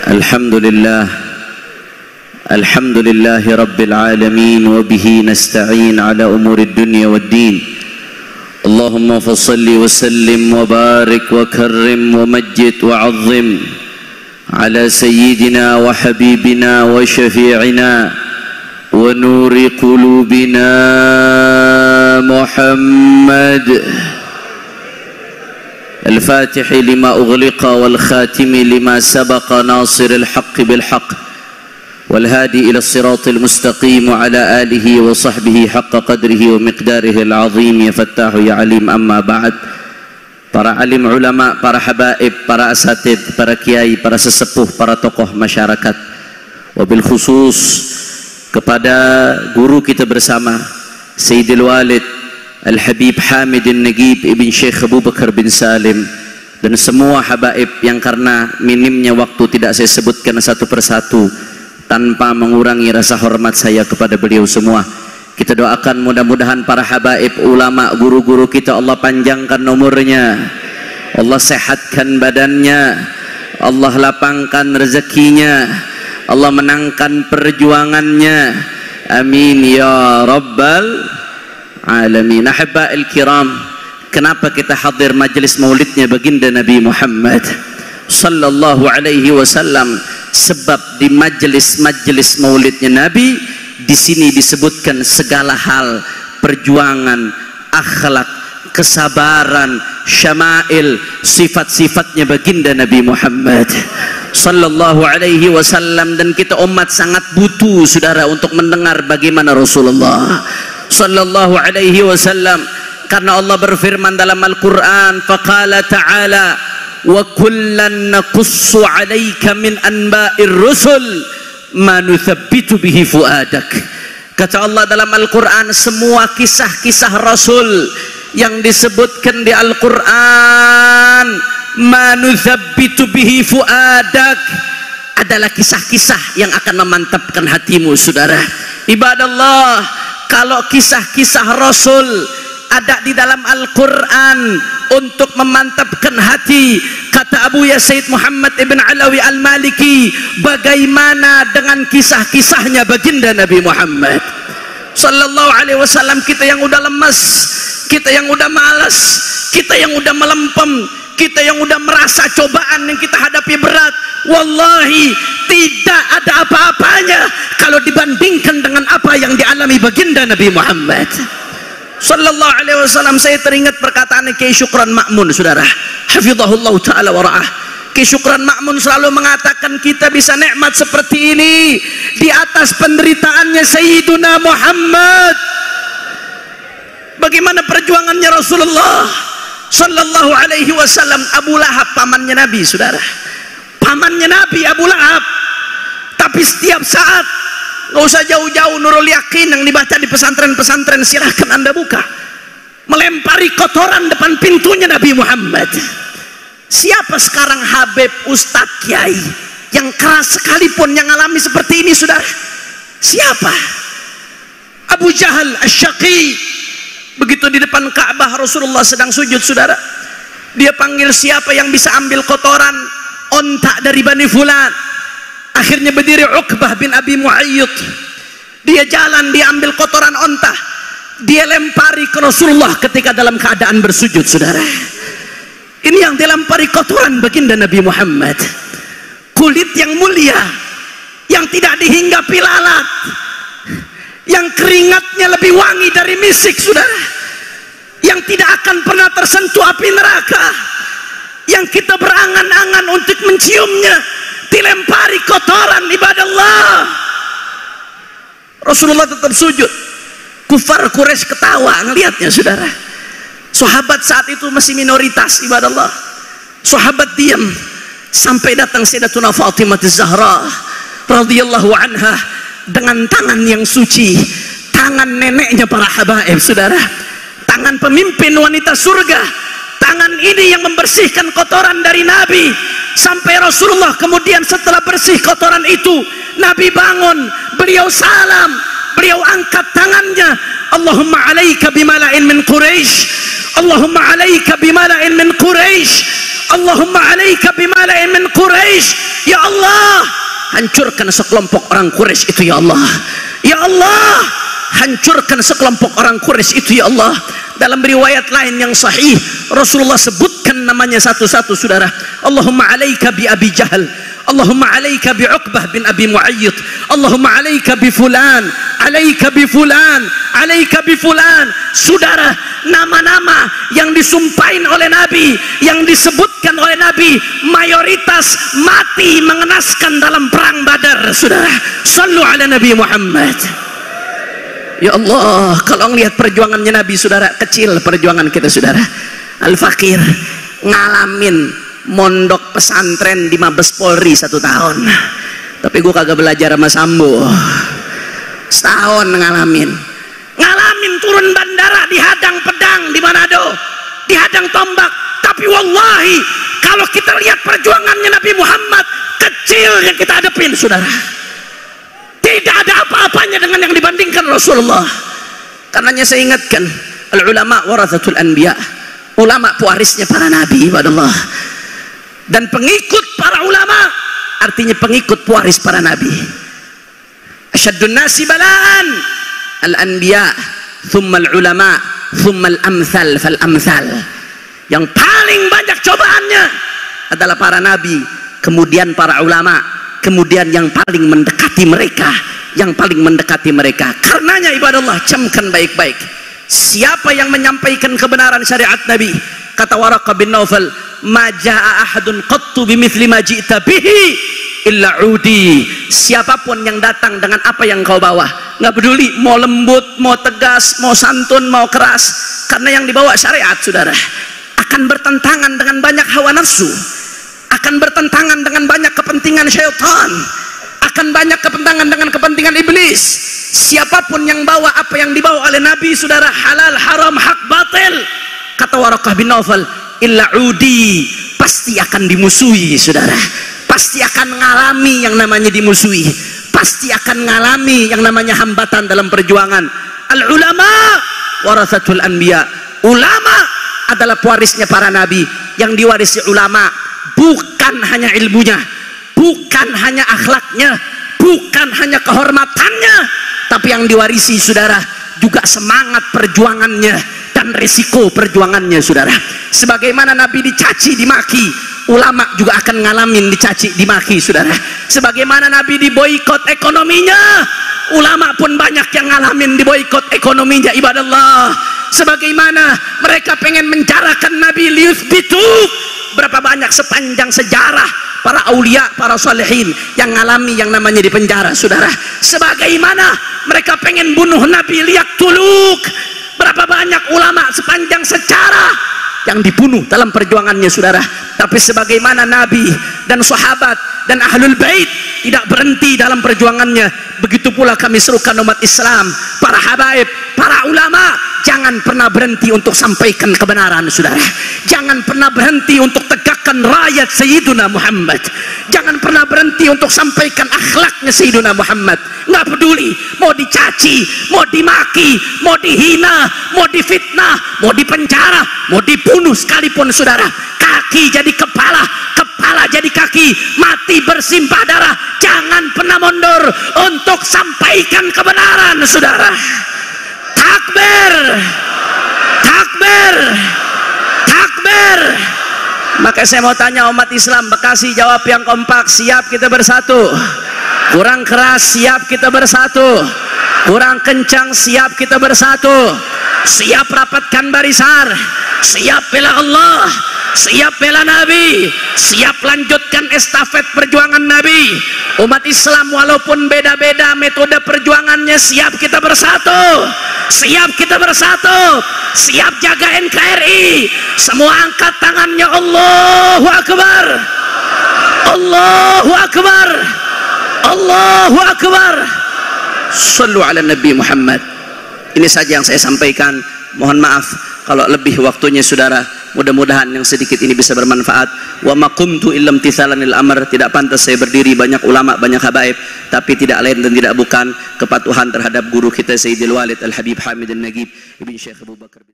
الحمد لله رب العالمين وبه نستعين على أمور الدنيا والدين اللهم فصل وسلم وبارك وكرم ومجد وعظم على سيدنا وحبيبنا وشفيعنا ونور قلوبنا محمد الفاتح لما أغلق والخاتم لما سبق ناصر الحق بالحق والهادي إلى الصراط المستقيم وعلى آله وصحبه حق قدره ومقداره العظيم يا فتاح يا عليم. أما بعد, para alim ulama, para habaib, para asatid, para kiai, para sesepuh, para tokoh masyarakat, wabil khusus kepada guru kita bersama Sayyidil Walid Al-Habib Hamid An-Nagib Ibn Syekh Abu Bakar bin Salim, dan semua habaib yang karena minimnya waktu tidak saya sebutkan satu persatu tanpa mengurangi rasa hormat saya kepada beliau semua. Kita doakan mudah-mudahan para habaib, ulama, guru-guru kita Allah panjangkan umurnya, Allah sehatkan badannya, Allah lapangkan rezekinya, Allah menangkan perjuangannya, amin ya rabbal alamin. Ahibba'il kiram, kenapa kita hadir majelis maulidnya baginda Nabi Muhammad sallallahu alaihi wasallam? Sebab di majelis-majelis maulidnya Nabi, di sini disebutkan segala hal, perjuangan, akhlak, kesabaran, syama'il, sifat-sifatnya baginda Nabi Muhammad sallallahu alaihi wasallam. Dan kita umat sangat butuh saudara untuk mendengar bagaimana Rasulullah sallallahu alaihi wasallam, karena Allah berfirman dalam Al-Quran, faqala ta'ala wa kullan naqussu 'alaika min anba'ir rusul ma nuthabbitu bihi fuadak. Kata Allah dalam Al-Quran, semua kisah-kisah Rasul yang disebutkan di Al-Quran, ma nuthabbitu bihi fuadak, adalah kisah-kisah yang akan memantapkan hatimu saudara. Ibadallah, kalau kisah-kisah Rasul ada di dalam Al-Quran untuk memantapkan hati, kata Abu Yazid Muhammad ibn Alawi Al-Maliki, bagaimana dengan kisah-kisahnya baginda Nabi Muhammad sallallahu alaihi wasallam? Kita yang udah lemas, kita yang udah malas, kita yang udah melempem, kita yang udah merasa cobaan yang kita hadapi berat, wallahi tidak ada apa-apanya kalau dibandingkan dengan apa yang dialami baginda Nabi Muhammad sallallahu alaihi wasallam. Saya teringat perkataan Kiai Syukran Ma'mun saudara, hafizahullah ta'ala wa ra'ah. Kiai Syukran Ma'mun selalu mengatakan kita bisa nikmat seperti ini di atas penderitaannya Sayyiduna Muhammad. Bagaimana perjuangannya Rasulullah sallallahu alaihi wasallam. Abu Lahab pamannya Nabi saudara, pamannya Nabi Abu Lahab, tapi setiap saat, nggak usah jauh-jauh, Nurul Yakin yang dibaca di pesantren-pesantren silahkan anda buka, melempari kotoran depan pintunya Nabi Muhammad. Siapa sekarang Habib, Ustadz, Kiai yang keras sekalipun yang alami seperti ini saudara? Siapa? Abu Jahal Asy-Syaqi, begitu di depan Ka'bah Rasulullah sedang sujud saudara, dia panggil siapa yang bisa ambil kotoran onta dari Bani Fulan. Akhirnya berdiri Uqbah bin Abi Mu'ayyid, dia jalan, dia ambil kotoran onta, dia lempari ke Rasulullah ketika dalam keadaan bersujud saudara. Ini yang dilempari kotoran baginda Nabi Muhammad, kulit yang mulia, yang tidak dihinggapi lalat, yang keringatnya lebih wangi dari misik saudara, yang tidak akan pernah tersentuh api neraka, yang kita berangan-angan untuk menciumnya, dilempari kotoran. Ibadallah, Rasulullah tetap sujud. Kufar Quraisy ketawa ngelihatnya saudara. Sahabat saat itu masih minoritas. Ibadallah, sahabat diam sampai datang Sayyidatuna Fatimah Az-Zahra radhiyallahu anha dengan tangan yang suci, tangan neneknya para habaib saudara, tangan pemimpin wanita surga. Tangan ini yang membersihkan kotoran dari Nabi, sampai Rasulullah kemudian setelah bersih kotoran itu, Nabi bangun, beliau salam, beliau angkat tangannya, Allahumma alaika bimala'in min Quraisy, Allahumma alaika bimala'in min Quraisy, Allahumma alaika bimala'in min Quraisy. Ya Allah, hancurkan sekelompok orang Quraisy itu ya Allah. Ya Allah, hancurkan sekelompok orang Quraisy itu ya Allah. Dalam riwayat lain yang sahih, Rasulullah sebutkan namanya satu-satu, saudara. Allahumma alaika bi Abi Jahal, Allahumma alaika bi Uqbah bin Abi Mu'ayyid, Allahumma alaika bi fulan, alaika bi fulan, alaika bi fulan. Saudara, nama-nama yang disumpahin oleh Nabi, yang disebutkan oleh Nabi, mayoritas mati mengenaskan dalam perang Badar, saudara. Sallu ala Nabi Muhammad. Ya Allah, kalau ngelihat perjuangannya Nabi, saudara, kecil perjuangan kita, saudara. Al-Fakir ngalamin mondok pesantren di Mabes Polri 1 tahun, tapi gue kagak belajar sama Sambo. Setahun ngalamin turun bandara, dihadang pedang di Manado, dihadang tombak. Tapi wallahi, kalau kita lihat perjuangannya Nabi Muhammad, kecil yang kita hadapin, saudara. Tidak ada apa-apanya dengan yang dibandingkan Rasulullah. Karenanya saya ingatkan, al-ulama warathatul anbiya, ulama pewarisnya para nabi, ibadallah. Dan pengikut para ulama artinya pengikut pewaris para nabi. Asyaddun nasi balaan al-anbiya, thumma al-ulama, thumma al-amthal fal-amthal. Yang paling banyak cobaannya adalah para nabi, kemudian para ulama, kemudian yang paling mendekati mereka, yang paling mendekati mereka. Karenanya ibadallah, camkan baik-baik. Siapa yang menyampaikan kebenaran syariat Nabi? Kata Waraqah bin Naufal, ma jaa ahadun qattu bimithli ma ji'ta bihi illa udi. Siapapun yang datang dengan apa yang kau bawa, nggak peduli mau lembut, mau tegas, mau santun, mau keras, karena yang dibawa syariat, saudara, akan bertentangan dengan banyak hawa nafsu, akan bertentangan dengan banyak kepentingan syaitan, akan banyak kepentingan dengan kepentingan iblis. Siapapun yang bawa apa yang dibawa oleh Nabi, saudara, halal, haram, hak, batil, kata Waraqah bin Naufal, illa udi, pasti akan dimusuhi, saudara. Pasti akan mengalami yang namanya dimusuhi, pasti akan mengalami yang namanya hambatan dalam perjuangan. Al-ulama warathatul anbiya, ulama adalah pewarisnya para nabi. Yang diwarisi ulama bukan hanya ilmunya, bukan hanya akhlaknya, bukan hanya kehormatannya, tapi yang diwarisi, saudara, juga semangat perjuangannya dan risiko perjuangannya, saudara. Sebagaimana Nabi dicaci, dimaki, ulama juga akan ngalamin dicaci, dimaki, saudara. Sebagaimana Nabi diboikot ekonominya, ulama pun banyak yang ngalamin diboikot ekonominya, ibadallah. Sebagaimana mereka pengen mencarakan Nabi liyuthbitu, berapa banyak sepanjang sejarah para aulia, para salihin yang ngalami yang namanya di penjara, saudara. Sebagaimana mereka pengen bunuh Nabi liyaktuluk, berapa banyak ulama sepanjang sejarah yang dibunuh dalam perjuangannya, saudara. Tapi sebagaimana Nabi dan sahabat dan ahlul bait tidak berhenti dalam perjuangannya, begitu pula kami serukan umat Islam, para habaib, para ulama, jangan pernah berhenti untuk sampaikan kebenaran, saudara. Jangan pernah berhenti untuk tegakkan rakyat Sayyiduna Muhammad. Jangan pernah berhenti untuk sampaikan akhlaknya Sayyiduna Muhammad. Nggak peduli mau dicaci, mau dimaki, mau dihina, mau difitnah, mau dipenjara, mau dibunuh sekalipun, saudara. Kaki jadi kepala, kepala jadi kaki, mati bersimpah darah, jangan pernah mundur untuk sampaikan kebenaran, saudara. Takbir, takbir, takbir. Maka saya mau tanya umat Islam Bekasi, jawab yang kompak, siap kita bersatu? Kurang keras, siap kita bersatu? Kurang kencang, siap kita bersatu? Siap rapatkan barisan, siap bela Allah, siap bela Nabi, siap lanjutkan estafet perjuangan Nabi. Umat Islam walaupun beda-beda metode perjuangannya, siap kita bersatu, siap kita bersatu, siap jaga NKRI. Semua angkat tangannya, Allahu Akbar, Allahu Akbar, Allahu Akbar. Sallu ala Nabi Muhammad. Ini saja yang saya sampaikan. Mohon maaf kalau lebih waktunya, saudara. Mudah-mudahan yang sedikit ini bisa bermanfaat. Wa ma qumtu illam tithalanil amr, tidak pantas saya berdiri, banyak ulama, banyak habaib, tapi tidak lain dan tidak bukan kepatuhan terhadap guru kita Sayyidil Walid Al-Habib Hamid Al-Nagib Ibn Syekh Abu Bakar.